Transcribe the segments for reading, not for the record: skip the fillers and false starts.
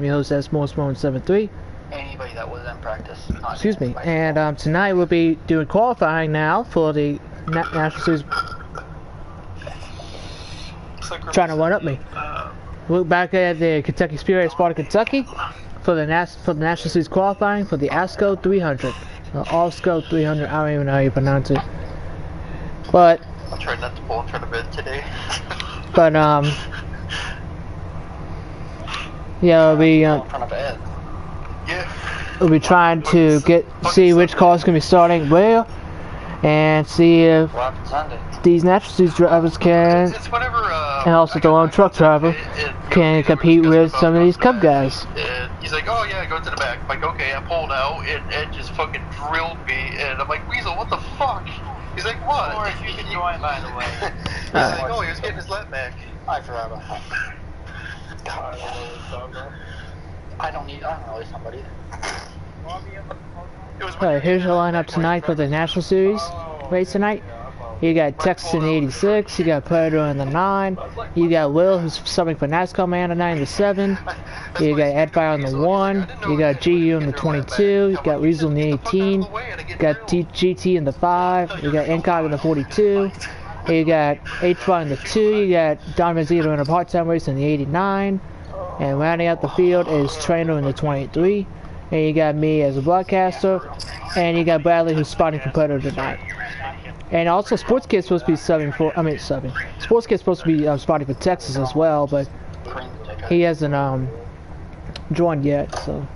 your host S Morse 173. Anybody that was in practice. Excuse me. And tonight we'll be doing qualifying now for the National Series. Trying to one up me. Look back at the Kentucky Speedway, Sparta, Kentucky, for the National Series qualifying for the Alsco 300. Alsco 300. I don't even know how you pronounce it. But I tried not to pull for the bid today. but yeah, we'll be trying to see which cars can be starting where, and see if these National Series drivers can, and also the lone truck driver can compete with some of these Cup guys. He's like, oh yeah, go to the back. I'm like, okay, I pulled out, and Ed just fucking drilled me, and I'm like, Weasel, what the fuck? He's like, what? Or if you can join, by the way. He's like, oh, he was getting his lap back. I forgot about that. I don't know somebody. Alright, here's your lineup tonight for the National Series race tonight. You got Texas in the 86, you got Predator in the 9, you got Will, who's subbing for Nascar Man in the 9 and the 7, you got Edfire in the 1, you got GU in the 22, you got Weasel in the 18, you got GT in the 5, you got Incog in the 42, you got H1 in the 2, you got Don Mazzito in a part-time race in the 89, and rounding out the field is Trainer in the 23, and you got me as a broadcaster, and you got Bradley who's spotting for Predator tonight. And also, Sports Kid's supposed to be Sports Kid's supposed to be spotting for Texas as well, but he hasn't joined yet, so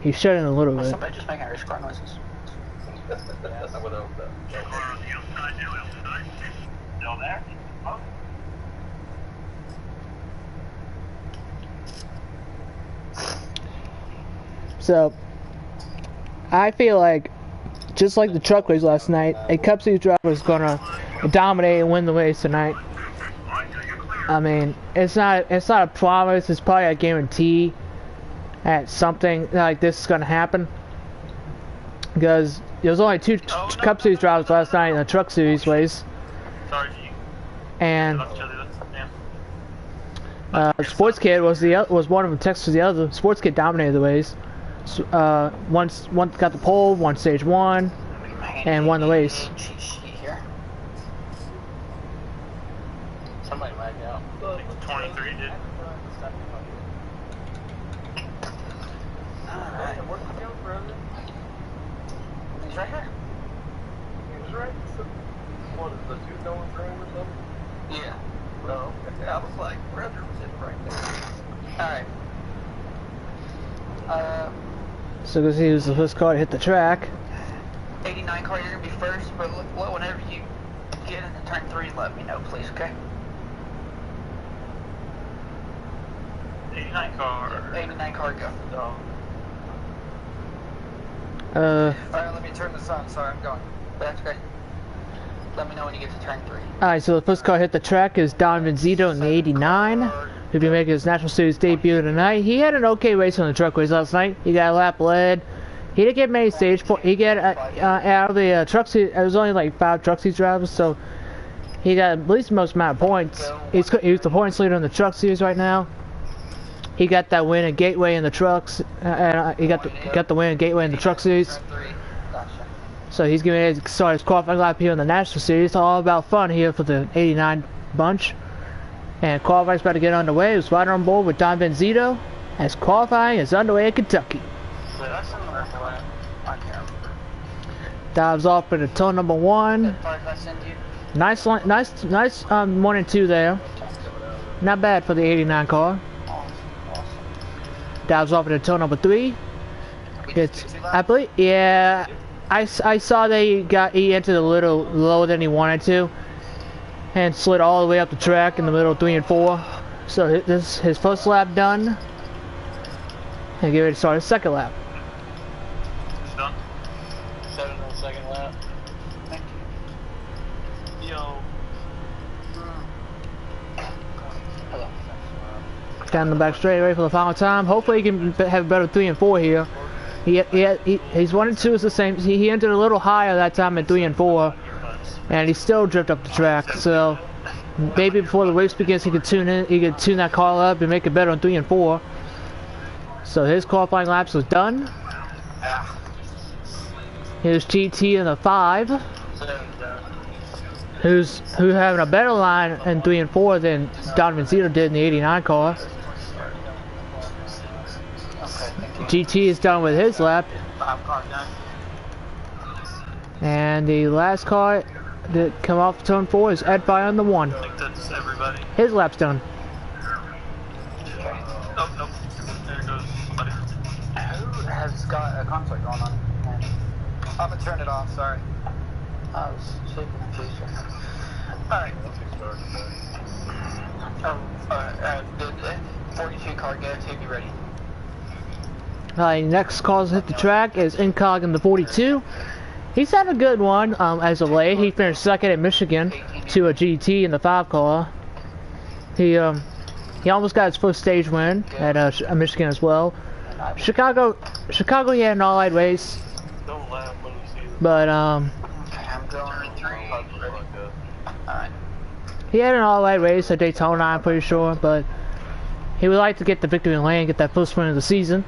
he's shut in a little bit. Somebody just making race car noises. So, I feel like, just like the truck race last night, a Cup Series driver is gonna dominate and win the race tonight. I mean, it's not a promise. It's probably a guarantee that something like this is gonna happen, because there was only two Cup Series drivers last night in the Truck Series race, and Sports Kid was one of them. Texas was the other. Sports Kid dominated the race. One got the pole, won stage 1, and won the race. Somebody might out. 23 did. Alright. He's right here. He was right. What is the two going through him or something? Yeah. No. I was like, Predator was in right there. Alright. So because he was the first car to hit the track. 89 car, you're gonna be first, but look, whenever you get into turn 3, let me know, please, okay? 89 car. 89 car, go. Alright, let me turn this on. Sorry, I'm going. That's okay. Let me know when you get to turn 3. Alright, so the first car to hit the track is Don Mazzito in the 89. He'll be making his National Series debut tonight. He had an okay race on the truck race last night. He got a lap led. He didn't get many stage points. He got out of the truck series. There was only like 5 truck series drivers, so he got at least the most amount of points. He's the points leader in the truck series right now. He got that win at Gateway in the trucks. He got the win at Gateway in the truck series. So he's going to start his qualifying lap here in the National Series. It's all about fun here for the 89 bunch. And qualifying's about to get underway. It's right on board with Don Benzito as qualifying is underway in Kentucky. Dives off into turn number 1. Nice 1 and 2 there. Not bad for the 89 car. Dives off into turn number 3. I believe, yeah. I saw that he entered a little lower than he wanted to, and slid all the way up the track in the middle of 3 and 4. So this is his first lap done, and get ready to start his second lap. It's done. 7 on the second lap. Thank you. Yo. Hello. Down the back straight, ready for the final time. Hopefully he can have a better 3 and 4 here. He's 1 and 2 is the same. He entered a little higher that time at 3 and 4, and he still drifted up the track. So maybe before the race begins, he could tune that car up and make it better on 3 and 4. So his qualifying laps was done. Here's GT in the 5, who's having a better line in 3 and 4 than Donovan Zito did in the 89 car. GT is done with his lap. And the last car to come off turn 4 is Ed Fire on the 1. I think that's everybody. His lap's done. Oh, nope. There goes somebody. Who has got a conflict going on? I'm gonna turn it off, sorry. I was super confused. Alright. The 42 car get to be ready. Next car to hit the track is Incog in the 42. He's had a good one as of late. He finished second at Michigan to a GT in the 5 car. He almost got his first stage win at Michigan as well. Chicago he had an alright race. Don't laugh when you see them. But I'm going 3. Alright. he had an alright race at Daytona, I'm pretty sure, but he would like to get the victory lane, get that first win of the season.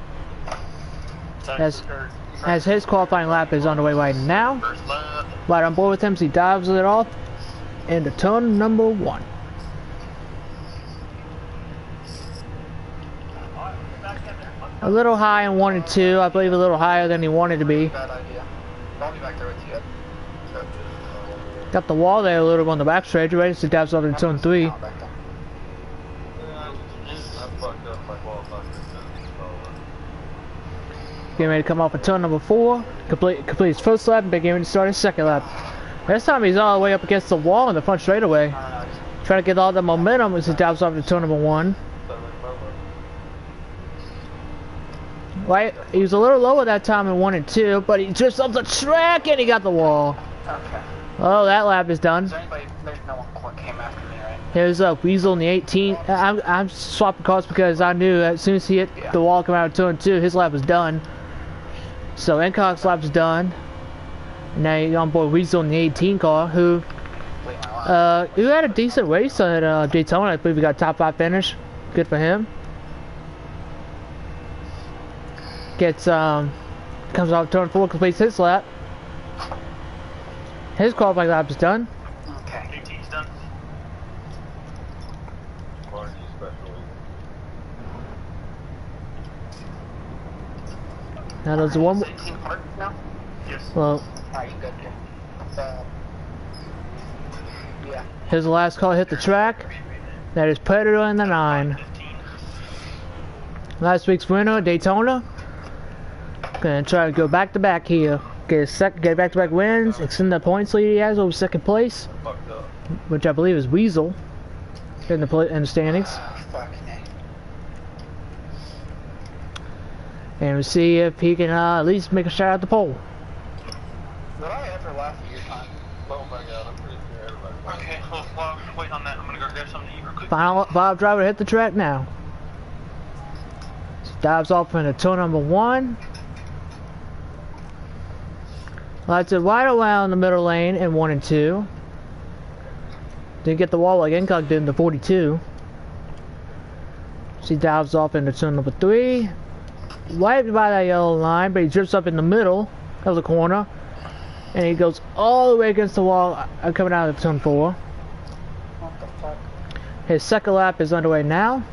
As his qualifying lap is underway right now. First lap. Right on board with him, so he dives it off into turn number 1. A little high in 1 and 2, I believe a little higher than he wanted to be. Bad idea. I'll be back there with you. Got the wall there a little on the back stretch, ready to dives off into turn 3. I fucked up my qualifying. Getting ready to come off of turn number 4, complete his first lap, and begin to start his second lap. This time he's all the way up against the wall in the front straightaway. Trying to get all the momentum as he dives off to turn number 1. Right, he was a little lower that time in 1 and 2, but he drifts off the track and he got the wall. Okay. Oh, that lap is done. Is there anybody, there's no one came after me, right? Here's Weasel in the 18. I'm swapping cars because I knew as soon as he hit the wall coming out of turn 2, his lap was done. So Incog's lap is done. Now you're on board Weasel in the 18 car, who had a decent race at Daytona. I believe he got a top 5 finish. Good for him. Gets comes off turn 4, completes his lap. His qualifying lap is done. Okay. AT's done. Now there's one more. 18 parts now? Yes. Well, Alright, you good, yeah. here's the last car to hit the track. That is Predator in the 9. 15. Last week's winner, Daytona. Gonna try to go back to back here. Get back to back wins, extend the points lead he has over second place, which I believe is Weasel in the standings. Fucking A. And we'll see if he can at least make a shot at the pole. Would I ever laugh at your time? Oh my god, I'm pretty sure everybody. Okay, well, while I'm waiting on that, I'm gonna go grab something to eat real quick. Final driver to hit the track now. Dives off into turn number 1. Lights it right around the middle lane in 1 and 2. Didn't get the wall like Incog did in the 42. She dives off into turn number 3. Right by that yellow line, but he drifts up in the middle of the corner. And he goes all the way against the wall coming out of turn 4. What the fuck? His second lap is underway now.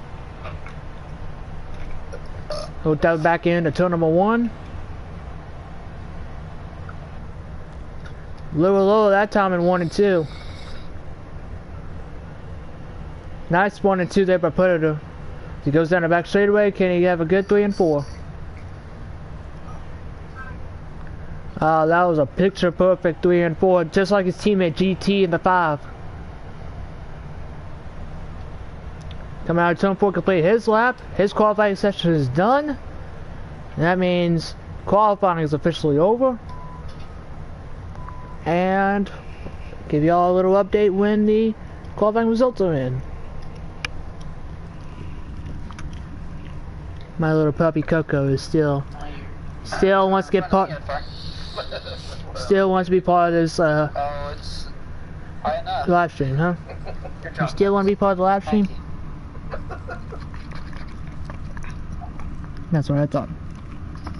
He'll dive back into turn number 1. Little lower that time in 1 and 2. Nice 1 and 2 there by Predator. He goes down the back straightaway. Can he have a good 3 and 4? That was a picture perfect 3 and 4, just like his teammate GT in the 5. Coming out of turn 4, complete his lap. His qualifying session is done. And that means qualifying is officially over. And give y'all a little update when the qualifying results are in. My little puppy Coco is still wants to get part. Still wants to be part of this live stream, huh? You still want to be part of the live stream? That's what I thought.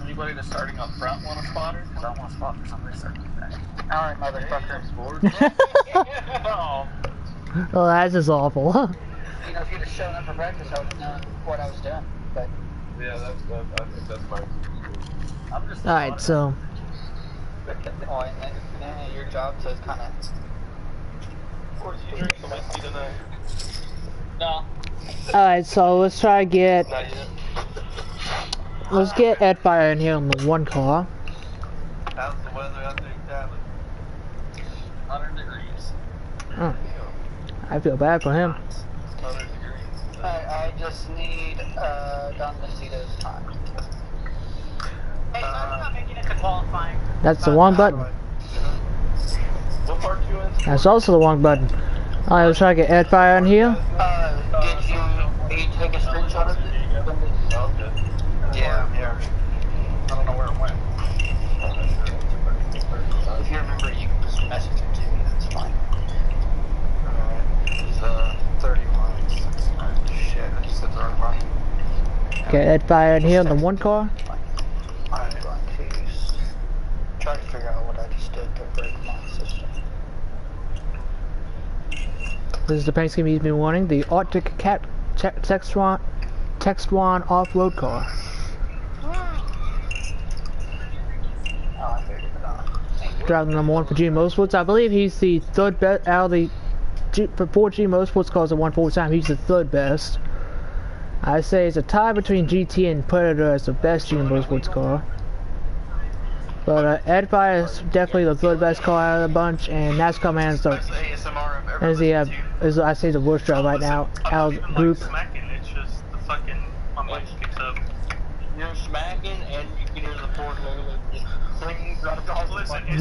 Anybody that's starting up front want a spotter? Because I want a spot for somebody starting back. Alright, motherfucker. Oh. Oh, that's just awful. You know, if you'd have shown up for breakfast, I would have known what I was doing. But Yeah, I think that's fine. I'm just. Alright, so. Oh, and then your job says kind of. Of course, you drink some whiskey tonight. No. Alright, so let's try to get. Not yet. Let's get Ed Fire in here on the one car. How's the weather out there in Cali? 100 degrees. Oh, I feel bad for him. 100 degrees. I just need Don Lucido's time. Hey, I'm not making it to qualifying. That's the wrong button. What part you in? That's also the wrong button. Alright, let's try to get Ed Fire in here. Did you take a screenshot of it? Oh, okay. Yeah, I'm here. I don't know where it went. If you remember, you can just message it to me. That's fine. Alright, it's 31. Shit, I just said the wrong one. Get Ed Fire in here on the one car. I'm going to try to figure out what I just did to break my system. This is the paint scheme he's been wanting. The Arctic Cat Textron off-road car. Oh, I figured it out. Driver number 1 for G Motorsports. I believe he's the third best out of the for 4G Motorsports cars at 1 time. He's the third best. I say it's a tie between GT and Predator as the best G Motorsports car. But Ed Fire is definitely the third best car out of the bunch, and NASCAR Man is the I say the worst driver right now out of the group. It's just the fucking my mic picks up. You're smacking, and you can hear the Ford logo just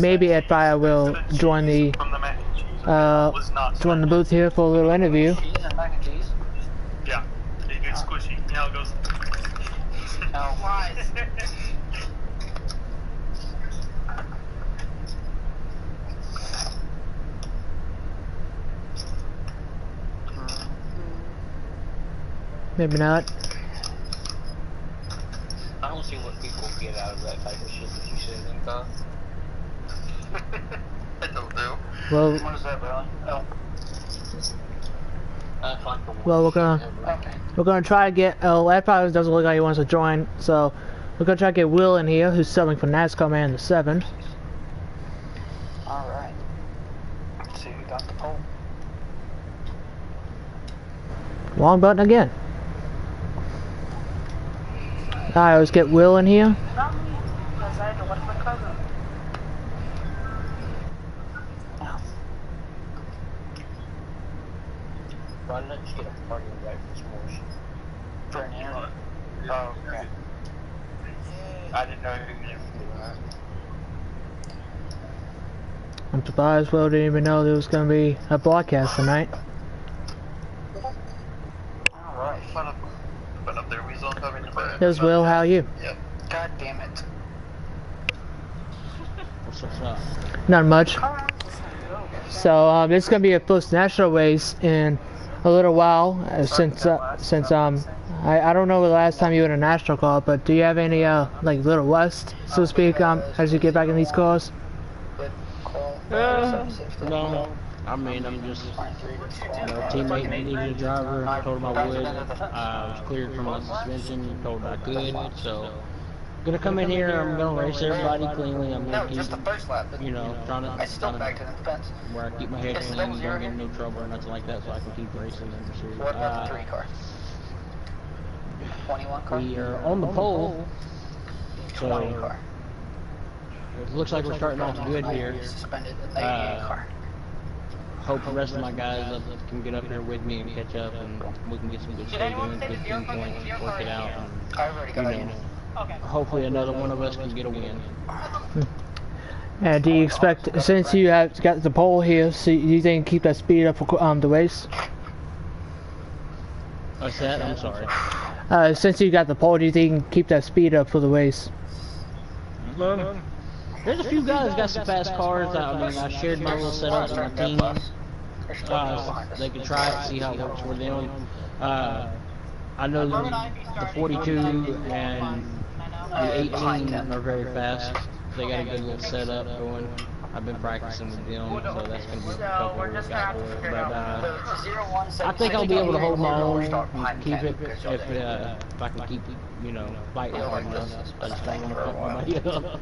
Maybe Ed Fire will join the join the booth here for a little interview. cheese and mac and cheese. Yeah, it gets squishy. You know how it goes. No, why? Maybe not. I don't see what people get out of that type of shit that you said in car. I don't know. Well, What is that, bro? Oh. well, Okay. we're gonna try to get. Ed Fire doesn't look like he wants to join, so we're gonna try to get Will in here, who's subbing for NASCAR Man the 7. Alright. Let's see who got the pole. Wrong button again. Alright, let's get Will in here. Not me, because I had to watch my cousin. Why didn't she get a party right this morning? For an interview? Oh, okay. I didn't know you were doing that. I'm surprised Will didn't even know there was gonna be a broadcast tonight. Alright. But up there, Weasel coming to bed. There's Will, how are you? Yep. God damn it. What's up? Not much. So this is gonna be a first national race in a little while, since I don't know the last time you were in a national car, but do you have any like little rust, so to speak, as you get back in these cars? No, I mean, I'm just a teammate needed a driver, I told him I would. I was cleared from my suspension, told I could, so gonna come in here, I'm gonna race everybody cleanly, I'm No, gonna just the keep, first lap. you know, trying I still to back to the fence. where I keep my head Yes, clean, that don't was get your in no trouble or nothing like that, so I can keep racing in the series. What about the 3 car? 21 car? We are on the pole, 20 so car. it looks like we're starting off good here. Suspended the 88 car. Hope the rest of my guys can get up here with me and catch up, and we can get some good stadiums, good pinpoints, work it out, and I've already got it. hopefully another one of us can get a win. And do you expect, since you have got the pole here, so you think keep that speed up for the race? What's that? I'm sorry. Since you got the pole, do you think you can keep that speed up for the race? There's a few guys got some fast cars. I mean, I shared my little setup with my team. They can try it, see how it works for them. I know the 42 and the 18 are very fast. They got a good little setup going. I've been practicing with them, so that's going to be a couple of weeks out for it. But I think I'll be able to hold my own and keep it if I can keep, fighting hard enough. I just don't want to fuck nobody up.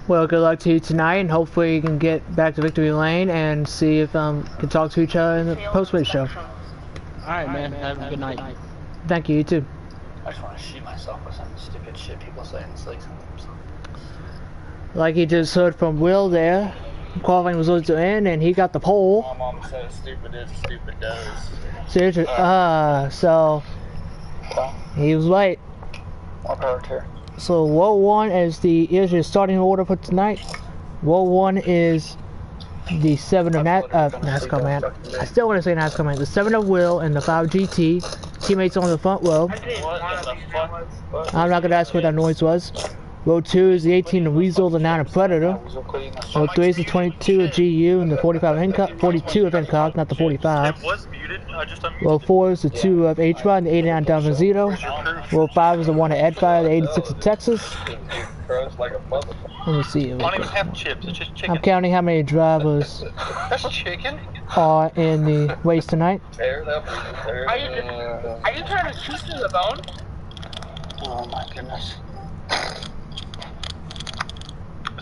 Well, good luck to you tonight, and hopefully you can get back to Victory Lane and see if can talk to each other in the post-race show. Alright, man. Have a good night. Thank you, you too. I just want to shoot myself with some stupid shit people say in the sleep. Like you just heard from Will there, qualifying results are in, and he got the pole. My mom says stupid is, stupid does. Seriously, so he was right. What part here? So row 1 is here's your starting order for tonight. Row 1 is the 7 of NASCAR man. I still want to say NASCAR man. The 7 of Will and the 5 GT. Teammates on the front row. What the fuck? I'm not going to ask what that noise was. Row 2 is the 18 of Weasel, the 9 of Predator. Row 3 is the 22 of GU and the 45 of Hancock, 42 of Hancock, not the 45. It was muted. I just unmuted. Row 4 is the 2 of H-Rod and the 89 down from Zito. Row 5 is the 1 of Edfire, the 86 of Texas. Let me see. I don't even have chips, it's just chicken. I'm counting how many drivers That's chicken? are in the race tonight. Are you trying to shoot through the bone? Oh my goodness.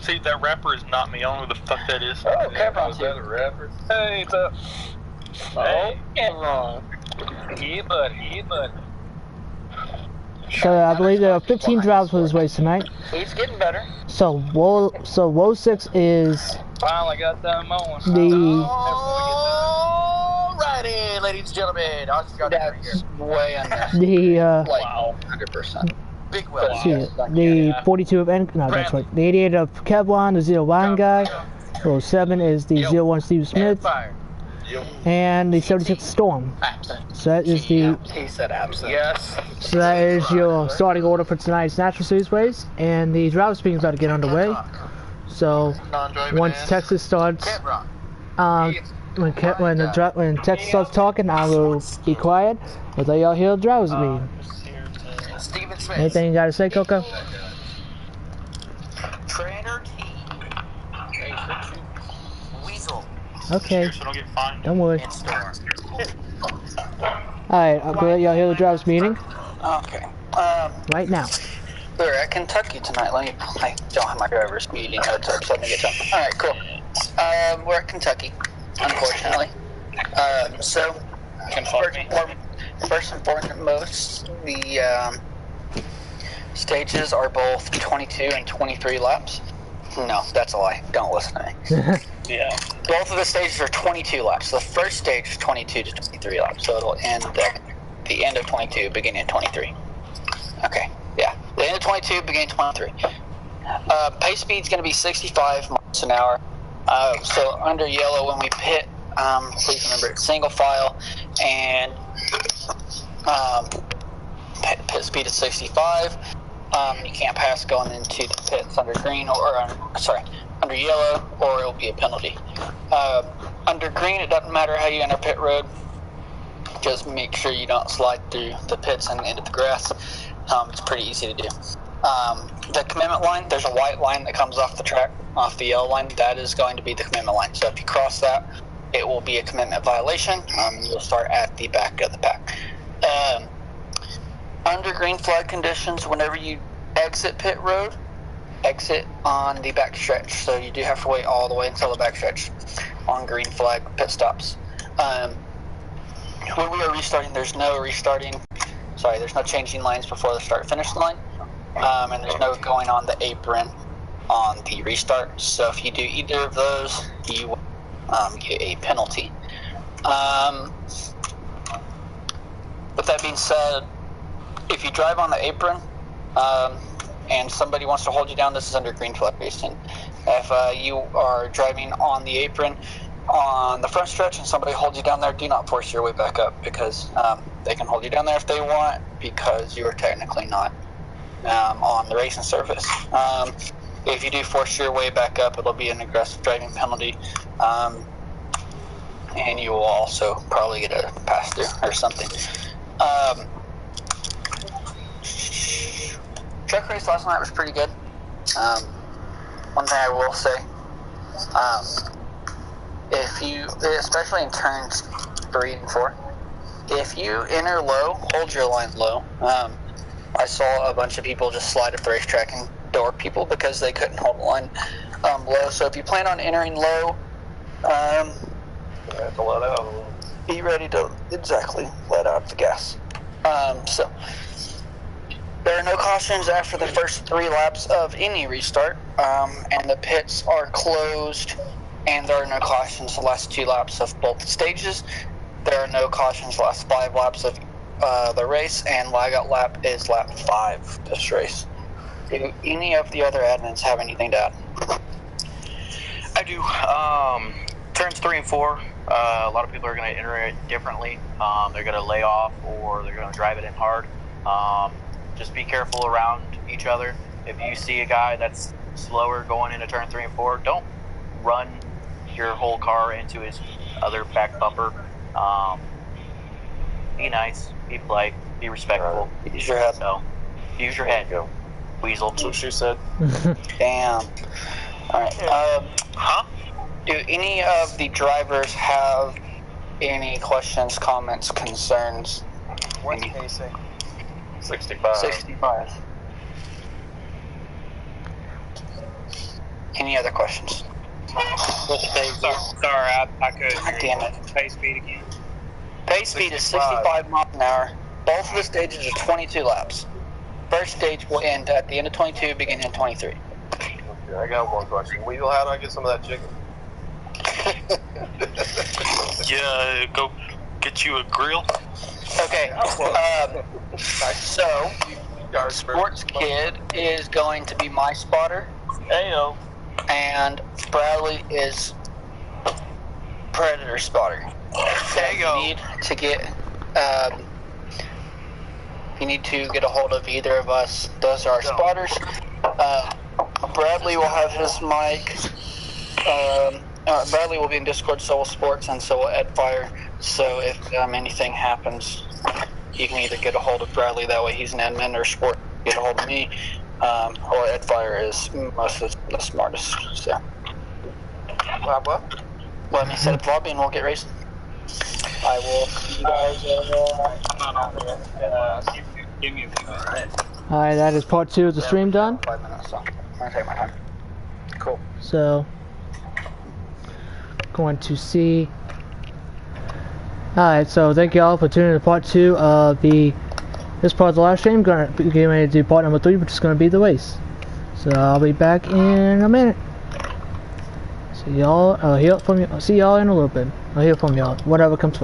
See, that rapper is not me. I don't know who the fuck that is. Oh, Kevron's Was that here. a rapper? Hey, the... Oh, Kevron. Yeah, buddy. Yeah, buddy. So I believe there are 15 drivers for this race tonight. He's getting better. So row 6 is Finally got them on. the Alrighty, ladies and gentlemen. That's way under. Like, Wow. 100%. Big well. the 42 of no, that's right. The 88 of Kevlon, the 01 guy. Row 7 is the 01 Steve Smith, Fire. and the 76 Storm. So that is the He said absent. Yes. so that is your starting order for tonight's National Series race, and the driver speaking is about to get underway. So non-driving once ass. Texas starts, Kevron. when Texas starts talking, I will be quiet. We'll let y'all hear the drivers meeting. Steven Smith. Anything you gotta say, Coco? Trainer T. Weasel. Okay, So don't get fined. don't worry. And Storm. Alright, I'll let y'all hear the drivers meeting Okay. right now. We're at Kentucky tonight. I don't have my driver's meeting notes up, so let me get some. Alright, cool. We're at Kentucky, unfortunately. So, first and foremost, the stages are both 22 and 23 laps. No, that's a lie. Don't listen to me. Yeah. Both of the stages are 22 laps. The first stage is 22 to 23 laps, so it'll end at the end of 22, beginning of 23. Okay, yeah. The end of 22, beginning of 23. Pace speed's going to be 65 miles an hour. So under yellow, when we pit, please remember it's single file, and pit speed is 65. You can't pass going into the pits under green under yellow, or it'll be a penalty. Under green, it doesn't matter how you enter pit road. Just make sure you don't slide through the pits and into the grass. It's pretty easy to do. The commitment line, there's a white line that comes off the track, off the yellow line. That is going to be the commitment line. So if you cross that, it will be a commitment violation. You'll start at the back of the pack. Under green flag conditions, whenever you exit pit road, exit on the back stretch. So you do have to wait all the way until the back stretch on green flag pit stops. When we are restarting, there's no changing lanes before the start-finish line. And there's no going on the apron on the restart. So if you do either of those, you get a penalty. With that being said, if you drive on the apron and somebody wants to hold you down, this is under green flag racing. If you are driving on the apron on the front stretch and somebody holds you down there, do not force your way back up, because they can hold you down there if they want, because you are technically not on the racing surface. If you do force your way back up, it'll be an aggressive driving penalty, and you will also probably get a pass through or something. Truck race last night was pretty good. One thing I will say, if you, especially in turns 3 and 4, if you enter low, hold your line low. I saw a bunch of people just slide up the racetrack and door people because they couldn't hold the line low. So if you plan on entering low, have to let out a little. be ready to let out the gas. So there are no cautions after the first 3 laps of any restart, and the pits are closed, and there are no cautions the last 2 laps of both stages. There are no cautions the last 5 laps of the race, and lag out lap is lap 5 this race. Do any of the other admins have anything to add? I do. Turns 3 and 4, a lot of people are going to enter it differently. They're going to lay off or they're going to drive it in hard. Just be careful around each other. If you see a guy that's slower going into turn 3 and 4, don't run your whole car into his other back bumper. Be nice, be polite, be respectful. Use your head. So, use your head. Weasel. That's what she said. Damn. Alright. Do any of the drivers have any questions, comments, concerns? What's pacing? 65. 65. Any other questions? Sorry, I couldn't. God damn it. Pace speed again. Pace speed is 65 miles an hour. Both of the stages are 22 laps. First stage will end at the end of 22, beginning in 23. Okay, I got one question. Weasel, how do I get some of that chicken? Yeah, go get you a grill. Okay, so Sports Kid is going to be my spotter, Ayo. and Bradley is Predator spotter. There you go. You need to get a hold of either of us. Those are our spotters. Bradley will have his mic. Bradley will be in Discord, so will Sports, and so will Ed Fire. So if anything happens, you can either get a hold of Bradley, that way he's an admin, or Sport get a hold of me. Or Ed Fire is most of the smartest. So What? let me set up the lobby and we'll get racing. I will see you guys. Give me a few minutes. Alright, that is part 2 of the stream done. 5 minutes, so I'm gonna take my time. Cool. So, going to see. Alright, so thank you all for tuning in to part 2 of this part of the live stream. Gonna be getting ready to do part number 3, which is gonna be the race. So I'll be back in a minute. See y'all. See y'all in a little bit. I'll hear from y'all. Whatever comes first.